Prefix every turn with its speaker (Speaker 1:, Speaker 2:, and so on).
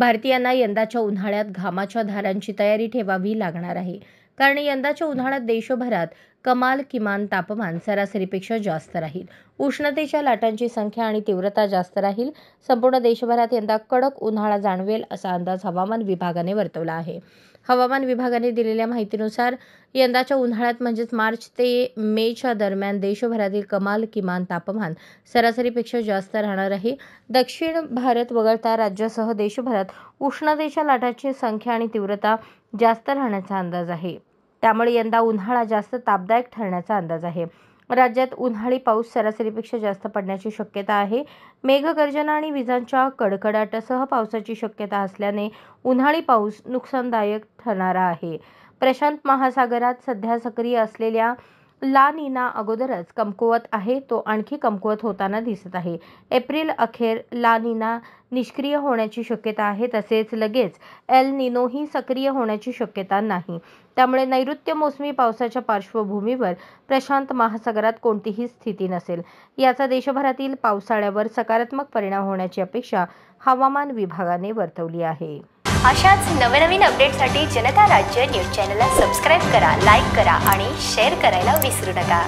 Speaker 1: भारतीयांना यंदाच्या उन्हाळ्यात घामाच्या धारांची तयारी ठेवावी लागणार आहे, कारण यंदाच्या उन्हाळ्यात देशभरात कमाल किमान तापमान सरासरीपेक्षा जास्त राहील. उष्णतेच्या लाटांची संख्या आणि तीव्रता जास्त राहील. संपूर्ण देशभरात यंदा कडक उन्हाळा जाणवेल असा अंदाज हवामान विभागाने वर्तवला आहे. हवामान विभागाने दिलेल्या माहितीनुसार यंदाच्या उन्हाळ्यात म्हणजेच मार्च ते मेच्या दरम्यान देशभरातील कमाल किमान तापमान सरासरीपेक्षा जास्त राहणार आहे. दक्षिण भारत वगळता राज्यासह देशभरात उष्णतेच्या लाटांची संख्या आणि तीव्रता जास्त राहण्याचा अंदाज आहे. त्यामुळे यंदा उन्हाळा जास्त तापदायक ठरण्याचा अंदाज आहे. राज्यात उन्हाळी पाऊस सरासरीपेक्षा जास्त पडण्याची शक्यता आहे. मेघगर्जना आणि विजांच्या कडकडाटासह पावसाची शक्यता असल्याने उन्हाळी पाऊस नुकसानदायक ठरणारा आहे. प्रशांत महासागरात सध्या सक्रिय असलेल्या ला नीना अगोदरच कमकुवत आहे. तो आणखी कमकुवत होताना दिसत आहे. एप्रिल अखेर ला नीना निष्क्रिय होण्याची शक्यता आहे. तसेच लगेच एल निनोही सक्रिय होण्याची शक्यता नाही. त्यामुळे नैऋत्य मोसमी पावसाच्या पार्श्वभूमीवर प्रशांत महासागरात कोणतीही स्थिती नसेल. याचा देशभरातील पावसाळ्यावर सकारात्मक परिणाम होण्याची अपेक्षा हवामान विभागाने वर्तवली आहे.
Speaker 2: अशाच नवनवीन अपडेटसाठी जनता राज्य न्यूज चॅनलला सबस्क्राईब करा, लाईक करा आणि शेअर करायला विसरू नका.